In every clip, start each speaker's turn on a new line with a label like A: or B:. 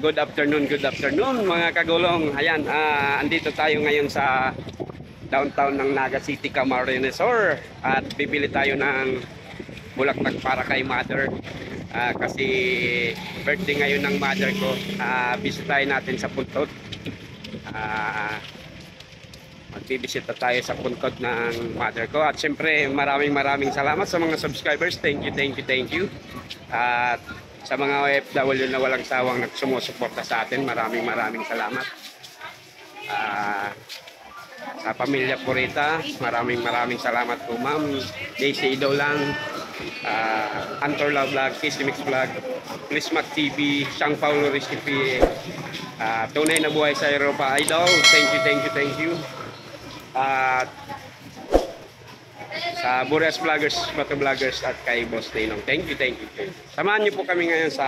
A: good afternoon mga kagulong. Ayan, andito tayo ngayon sa downtown ng Naga City, Camarines Sur at bibili tayo ng bulaklak para kay mother. Kasi birthday ngayon ng mother ko. Bisitahin natin sa Puntod. Magbibisita tayo sa Puntod ng mother ko. At syempre maraming salamat sa mga subscribers. Thank you. At sa mga OFW na walang sawang nagsumusuporta sa atin, maraming salamat. Sa pamilya Purita, maraming salamat po ma'am. Daisy Ido lang, Antorla Vlog, Kisimix Vlog, Plismac TV, Sang Paulo Recipe, Tunay na Buhay sa Europa Idol. Thank you. At sa Burias Vloggers, Bato Vloggers at kay Boss Ninong. Thank you. Samahan niyo po kami ngayon sa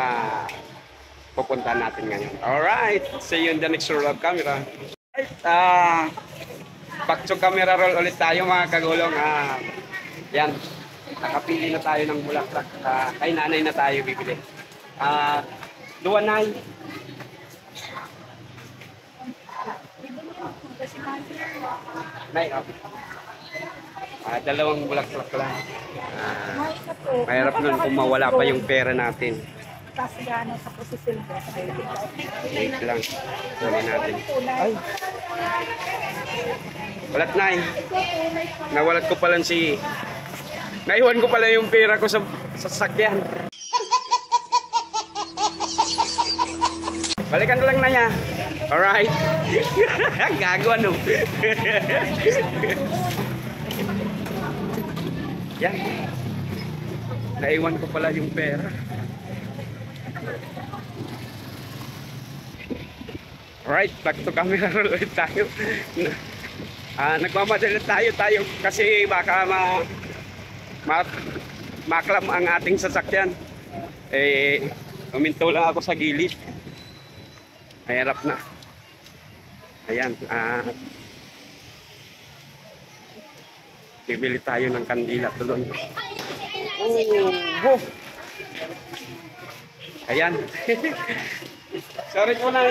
A: pupuntahan natin ngayon. Alright, see you in the next roll of camera. Back to camera roll ulit tayo mga kagulong. Yan, nakapili na tayo ng bulaklak. Kay nanay na tayo bibili. Luwan nay. Nay, okay. Dalawang bulaklak lang. Mahirap nun kung mawala pa yung pera natin.
B: Kasi gano'n sa posisyon ko.
A: Wait lang. Kunin natin. Ay! Walat na eh. Nawalat ko pala si... Naiwan ko pala yung pera ko sa sasakyan. Balikan na lang na niya. Alright. Gago ano. Yan. Naiwan ko pala yung pera. Alright, back to camera roll ulit tayo. Nagmamadali tayo kasi baka maklam ang ating sasakyan. Uminto lang ako sa gilid. Mahirap na. Ayan, bibili tayo ng kandila doon. Oh. Ayan. Sorry po na.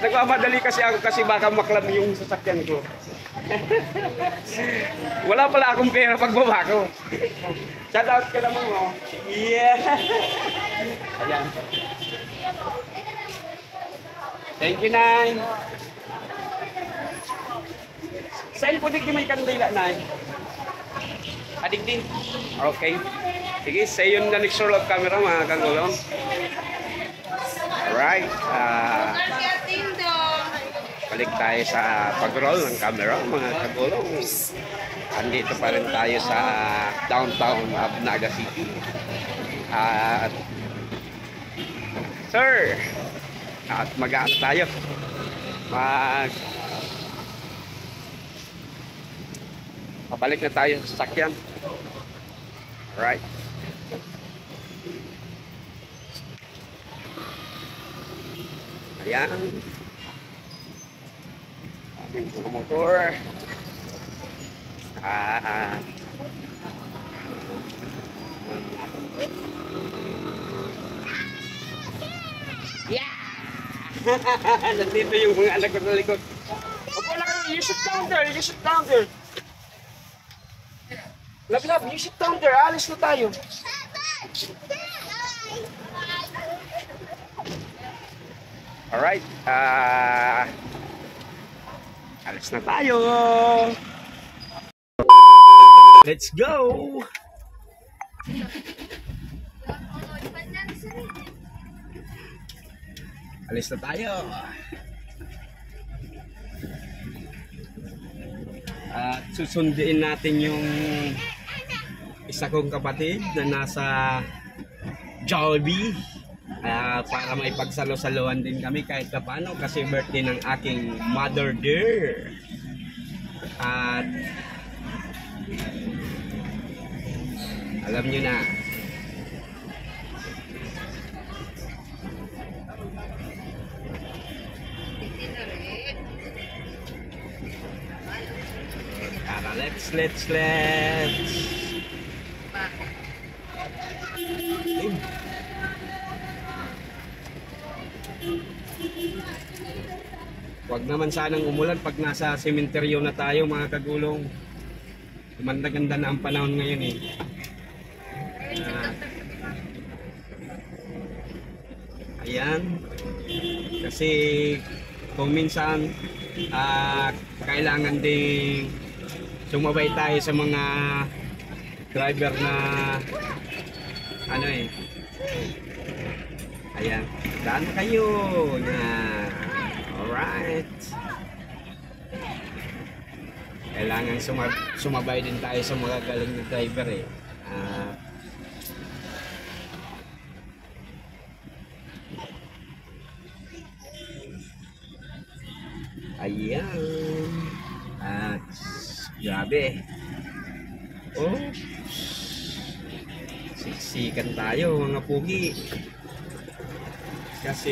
A: Nagmamadali kasi ako kasi baka maklam yung sasakyan ko. Wala pala akong pera pagbaba ko. Shout out ka naman mo. Yeah. Ayan. Thank you, Nay. Saan po din may kandila, Nay? Adik din? Okay. Sige, say yun na next roll of camera, mga kagulong. Alright. Balik tayo sa pag-roll ng camera, mga kagulong. Andito pa rin tayo sa downtown of Naga City. At sir, at mag-aano tayo. Pabalik na tayo sa sakyan. Alright. Ayan. Aming mga motor. Yeah! Nandito yung mga anak ko sa likod. Opo na kayo, you sit down there. Love, you sit down there. Alis na tayo. Alright. Alis na tayo. Let's go. Alis na tayo. At susunduin natin yung isa kong kapatid na nasa Jollibee para maipagsalo-saluhan din kami kahit paano kasi birthday ng aking mother dear. At alam nyo na, let's Huwag naman sanang umulan pag nasa sementeryo na tayo mga kagulong. Ganda-ganda na ang panahon ngayon eh. Ah, ayan. Kasi kung minsan kailangan ding sumabay tayo sa mga driver na ano eh. Ayan. Daan kayo na. Alright. Kailangan sumabay din tayo sa mga galing na driver eh. Ayan. At grabe. Oh. Siksikan tayo mga pugi. Kasi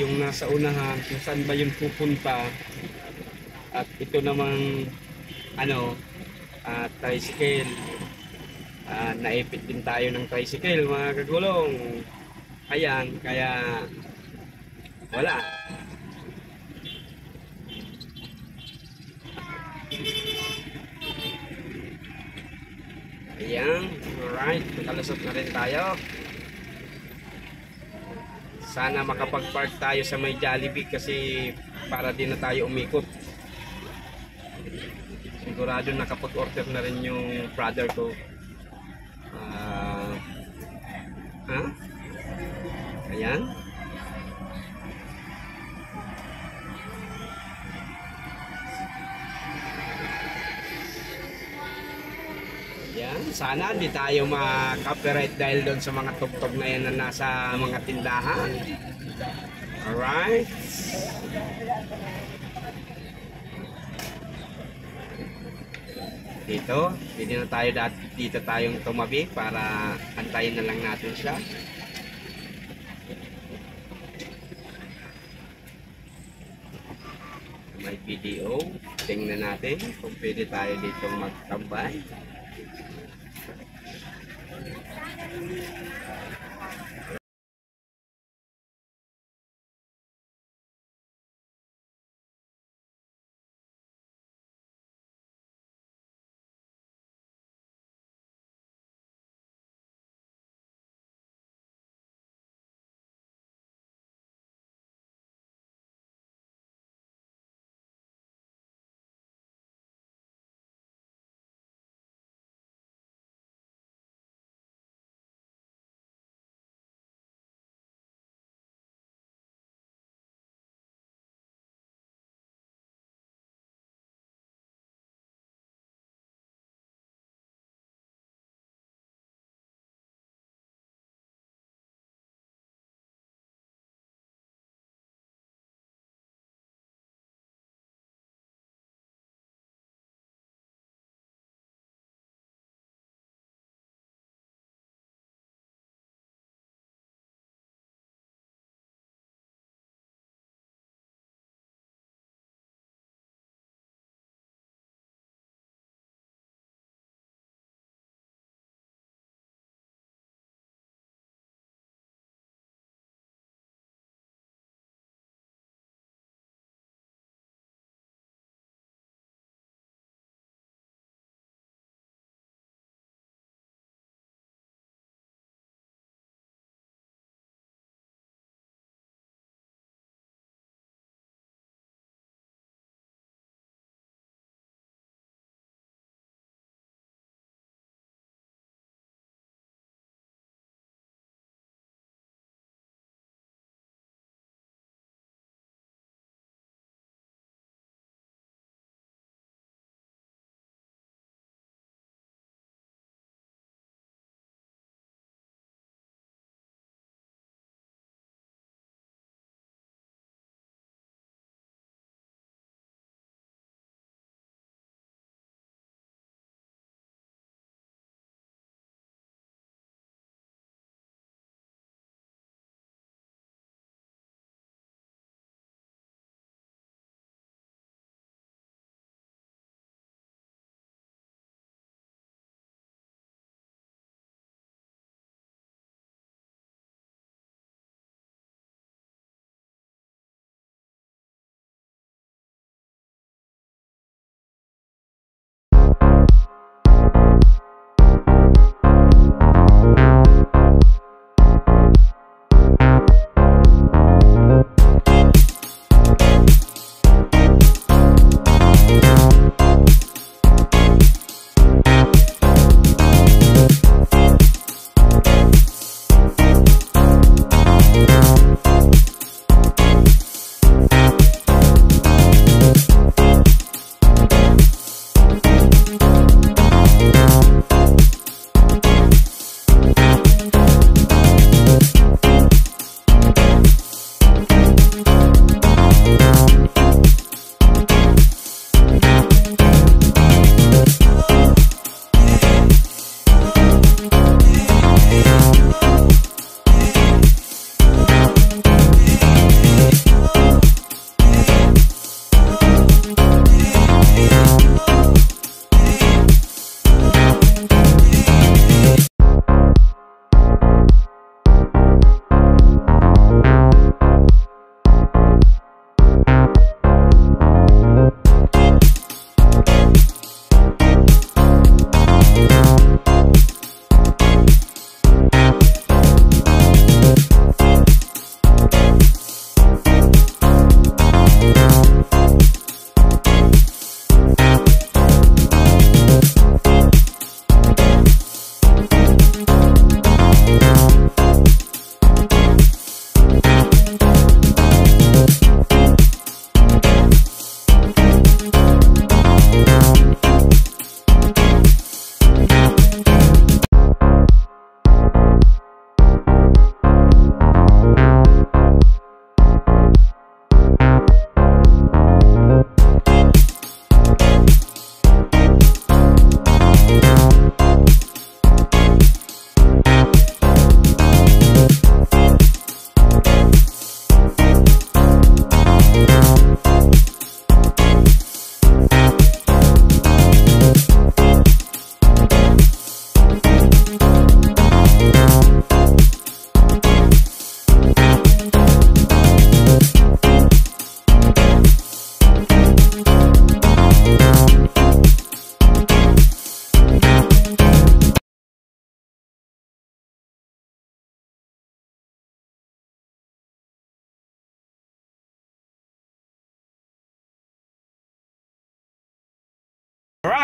A: yung nasa unahan kung saan ba yung pupunta at ito namang ano tricycle, naipit din tayo ng tricycle mga kagulong. Ayan, kaya wala. Ayan, alright, nakalusot na rin tayo. Sana makapag-park tayo sa may Jollibee kasi para din na tayo umikot. Sigurado nakapag-order na rin yung brother ko. Ayan. Ayan. Sana hindi tayo ma-copyright dahil doon sa mga tugtog na yan na nasa mga tindahan. Alright. Dito na tayo dito tayong tumabi para antayin na lang natin siya. May video, tingnan natin kung pwede tayo dito magtambay.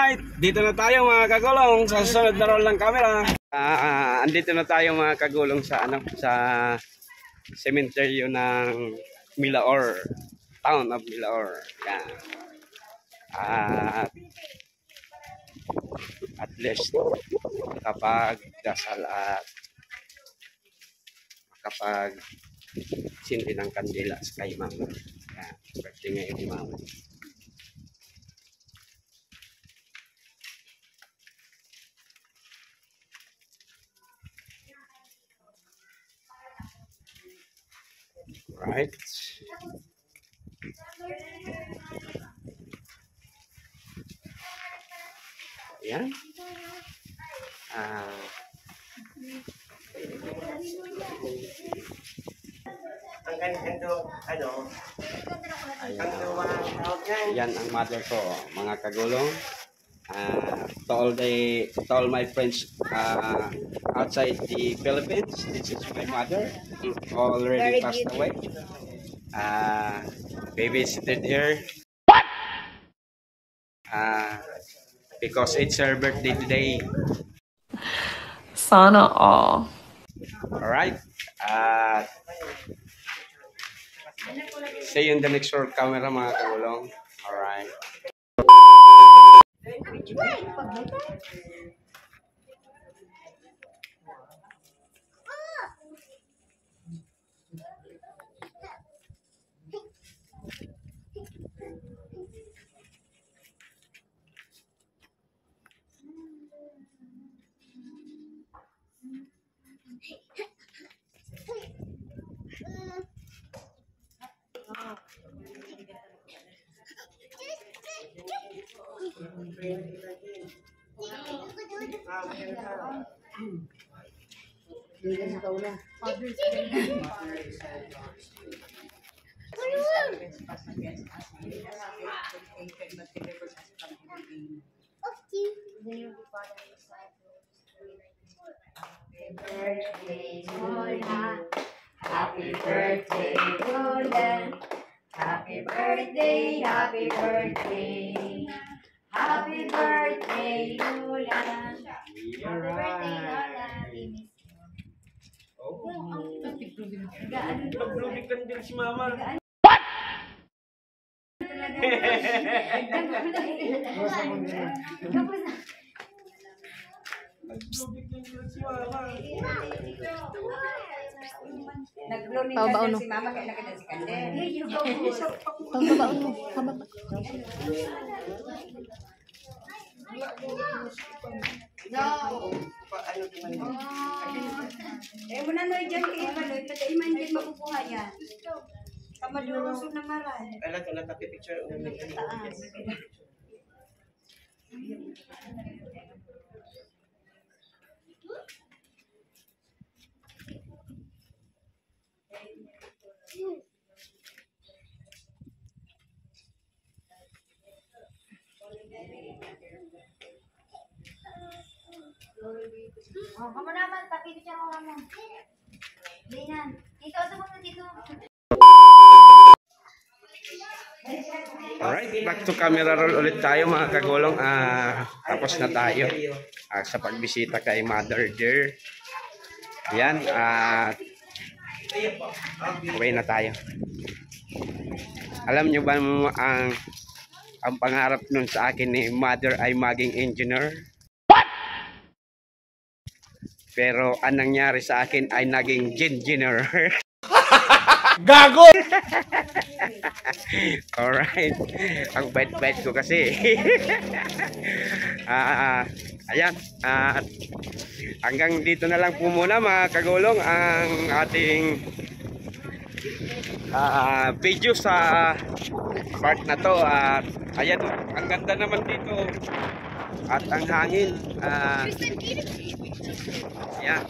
A: Alright, dito na tayo mga kagulong sa susunod na roll ng camera. Andito na tayo mga kagulong sa sa cemetery ng Milaor, town of Milaor. Yan. At least kapag dasal at kapag sindi ng kandila sa kay mama. Yan, birthday ngayon ni mama. Right. Yan. Yan ang mother ko, mga kagulong. To all my friends outside the Philippines, this is my mother, already passed away. Babysitted here. Because it's her birthday today.
C: Sana all.
A: Alright. See you in the next short camera mga kagulong. Alright.
D: Happy birthday, Golden. Happy birthday, happy birthday. Happy birthday, Lola. Happy birthday, Lola.
A: Naglubikan din si mama.
D: Nagbaon si mama kaya nakita si Kandel.
B: Pagbabaon mo. Pababa.
D: No. Eh, muna na dyan kayo maloy. Pati man din makukuha yan. Kamaduroso na maral.
A: Alam ko na picture.
D: Taas.
E: Oh, kamu naman, tapi bicara orang mo. Dinan, dito sa mga dito.
A: Alright, back to camera roll ulit tayo mga kagulong. Tapos na tayo sa pagbisita kay Mother Dear. Ayan, uwi na tayo. Alam nyo ba ang pangarap nun sa akin ni Mother ay maging engineer? Pero ang nangyari sa akin ay naging engineer. Gago! Alright. Ang bait-bait ko kasi. Ayan. Hanggang dito na lang po muna mga kagulong ang ating video sa part na to. Ayan. Ang ganda naman dito. At ang hangin. Ayan.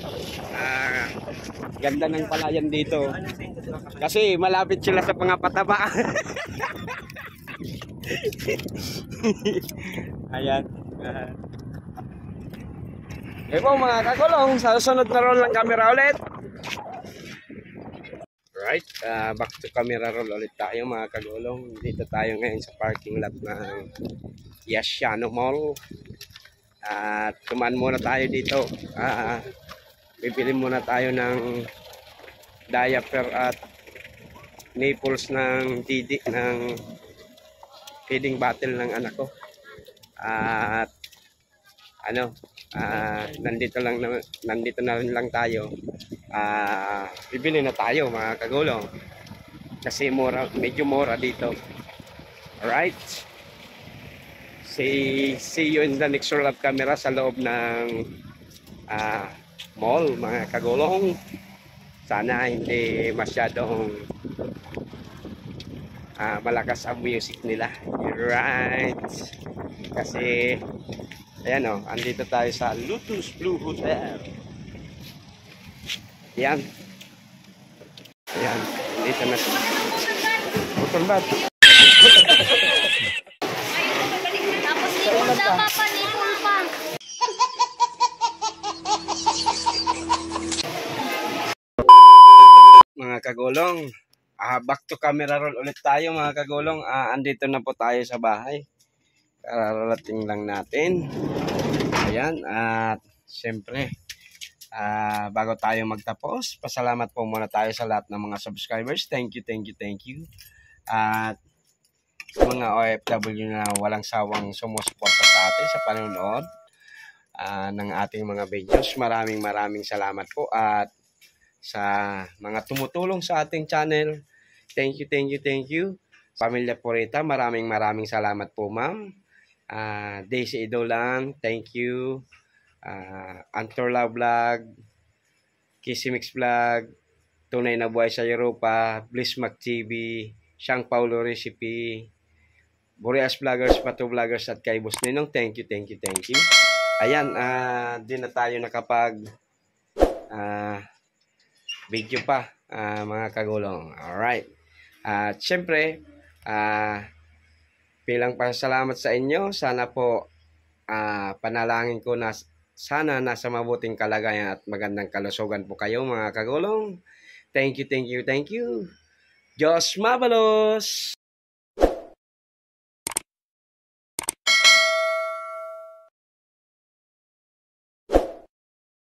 A: Ganda ng palayan dito. Kasi malapit sila sa mga pataba. Ayan. Po mga kagulong, sa susunod na roll ng camera ulit. Right, back to camera roll ulit tayo mga kagulong. Dito tayo ngayon sa parking lot ng Yasiano Mall. At kumaan muna tayo dito. Bibili muna tayo ng diaper at nipples ng feeding bottle ng anak ko. At nandito na rin lang tayo. Bibili na tayo mga kagulong. Kasi medyo mura dito. Alright. See you in the next roll of camera sa loob ng mall mga kagulong. Sana hindi masyadong malakas ang music nila. Right. Kasi ayan o, andito tayo sa Lotus Blue Hotel. Ayan. Ayan, andito na siya. Butol ba?
B: Tapos nipul na papa, nipul pa.
A: Mga kagulong, back to camera roll ulit tayo mga kagulong. Andito na po tayo sa bahay. Kararating lang natin. Ayan, at siyempre bago tayo magtapos, pasalamat po muna tayo sa lahat ng mga subscribers. Thank you. At sa mga OFW na walang sawang sumusuporta sa atin sa panonood ng ating mga videos. Maraming salamat po. At sa mga tumutulong sa ating channel, thank you. Pamilya Purita, maraming salamat po ma'am. Daisy Idolan, thank you. Antorla Vlog, Kisimix Vlog, Tunay na Buhay sa Europa, Bliss Mac TV, Siyang Paulo Recipe, Boreas Vloggers, Pato Vloggers at kay Boss Ninong, thank you. Ayan, di na tayo nakapag video pa mga kagulong. Alright. At syempre, bilang pasalamat sa inyo, sana po panalangin ko na sana nasa mabuting kalagayan at magandang kalusugan po kayo mga kagulong. Thank you. Diyos mabalos!